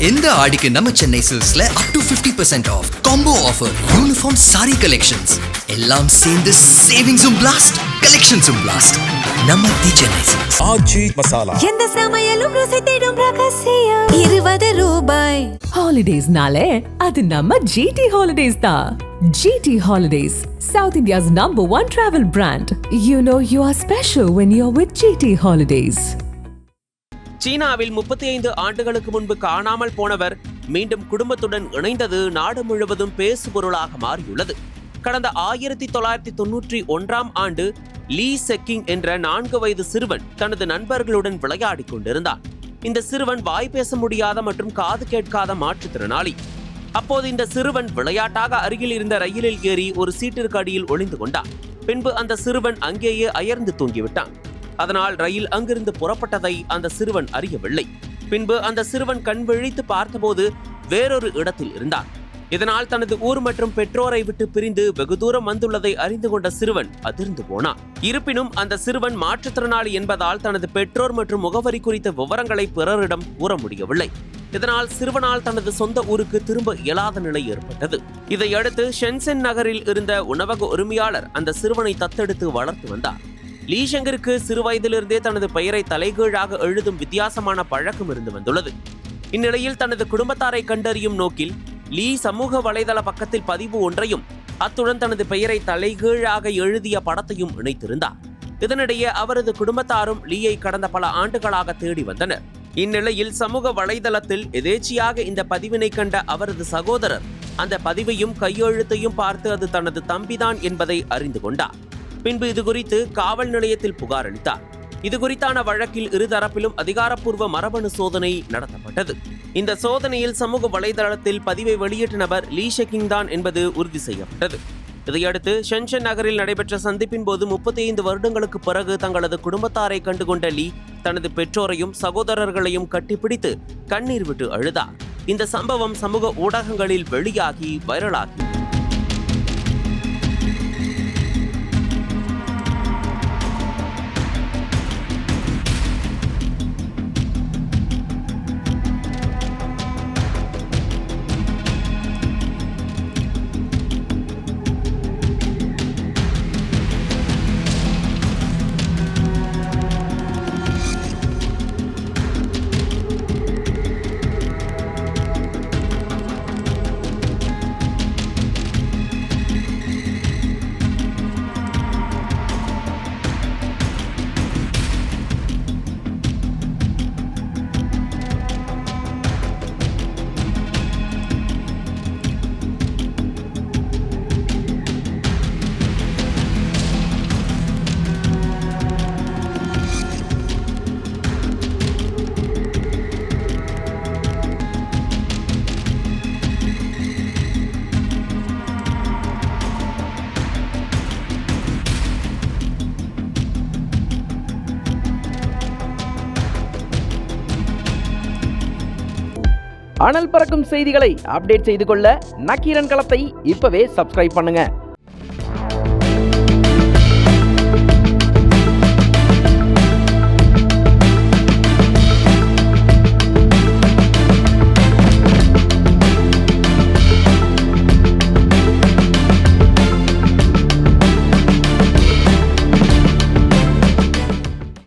இந்த ஆடிக்கு நம்ம சென்னை சில்க்ஸ்ல up to 50% off combo offer, uniform saree collections எல்லாம் சேர்ந்து சேவிங்ஸும் பிளாஸ்ட், கலெக்ஷன்ஸும் பிளாஸ்ட். நம்ம தி சென்னை சில்க்ஸ். ஆச்சி மசாலா. எந்த சமையலும் ருசி தேடும் ரகசியம் 20 ரூபாய். ஹாலிடேஸ்னாலே அது நம்ம GT ஹாலிடேஸ் தான். GT Holidays, South India's #1 travel brand. You know you are special when you're with GT Holidays. சீனாவில் 35 ஆண்டுகளுக்கு முன்பு காணாமல் போனவர் மீண்டும் குடும்பத்துடன் இணைந்தது நாடு முழுவதும் பேசுபொருளாக மாறியுள்ளது. கடந்த 1991ஆம் ஆண்டு லீ செக்கிங் என்ற 4 வயது சிறுவன் தனது நண்பர்களுடன் விளையாடிக் கொண்டிருந்தார். இந்த சிறுவன் வாய் பேச முடியாத மற்றும் காது கேட்காத மாற்றுத்திறனாளி. அப்போது இந்த சிறுவன் விளையாட்டாக அருகில் இருந்த ரயிலில் ஏறி ஒரு சீட்டிற்கு அடியில் ஒளிந்து கொண்டான். பின்பு அந்த சிறுவன் அங்கேயே அயர்ந்து தூங்கிவிட்டான். அதனால் ரயில் அங்கிருந்து புறப்பட்டதை அந்த சிறுவன் அறியவில்லை. பின்பு அந்த சிறுவன் கண் விழித்து பார்த்தபோது வேறொரு இடத்தில் இருந்தான். இதனால் தனது ஊர் மற்றும் பெற்றோரை விட்டு பிரிந்து வெகு தூரம் வந்துள்ளதை அறிந்து கொண்ட சிறுவன் அதிர்ந்து போனான். இருப்பினும் அந்த சிறுவன் மாற்றுத்திறனாளி என்பதால் தனது பெற்றோர் மற்றும் முகவரி குறித்த விவரங்களை பிறரிடம் கூற முடியவில்லை. இதனால் சிறுவனால் தனது சொந்த ஊருக்கு திரும்ப இயலாத நிலை ஏற்பட்டது. இதையடுத்து ஷென்சென் நகரில் இருந்த உணவக உரிமையாளர் அந்த சிறுவனை தத்தெடுத்து வளர்த்து வந்தார். லீ ஷெங்கிற்கு சிறு வயதிலிருந்தே தனது பெயரை தலைகீழாக எழுதும் வித்தியாசமான பழக்கம் இருந்து வந்துள்ளது. இந்நிலையில் தனது குடும்பத்தாரை கண்டறியும் நோக்கில் லீ சமூக வலைதள பக்கத்தில் பதிவு ஒன்றையும் அத்துடன் தனது பெயரை தலைகீழாக எழுதிய படத்தையும் இணைத்திருந்தார். இதனிடையே அவரது குடும்பத்தாரும் லீயை கடந்த பல ஆண்டுகளாக தேடி வந்தனர். இந்நிலையில் சமூக வலைதளத்தில் எதேச்சியாக இந்த பதிவினை கண்ட அவரது சகோதரர் அந்த பதிவையும் கையெழுத்தையும் பார்த்து அது தனது தம்பிதான் என்பதை அறிந்து கொண்டார். பின்பு இது குறித்து காவல் நிலையத்தில் புகார் அளித்தார். இது குறித்தான வழக்கில் இருதரப்பிலும் அதிகாரப்பூர்வ மரபணு சோதனை நடத்தப்பட்டது. இந்த சோதனையில் சமூக வலைதளத்தில் பதிவை வெளியிட்ட நபர் லீ ஷெக்கிங் தான் என்பது உறுதி செய்யப்பட்டது. இதையடுத்து ஷென்சென் நகரில் நடைபெற்ற சந்திப்பின் போது 35 வருடங்களுக்கு பிறகு தங்களது குடும்பத்தாரை கண்டுகொண்ட லீ தனது பெற்றோரையும் சகோதரர்களையும் கட்டிப்பிடித்து கண்ணீர் விட்டு அழுதார். இந்த சம்பவம் சமூக ஊடகங்களில் வெளியாகி வைரலாகி அனல் பறக்கும் செய்திகளை அப்டேட் செய்து கொள்ள நக்கீரன் களத்தை இப்பவே சப்ஸ்கிரைப் பண்ணுங்க.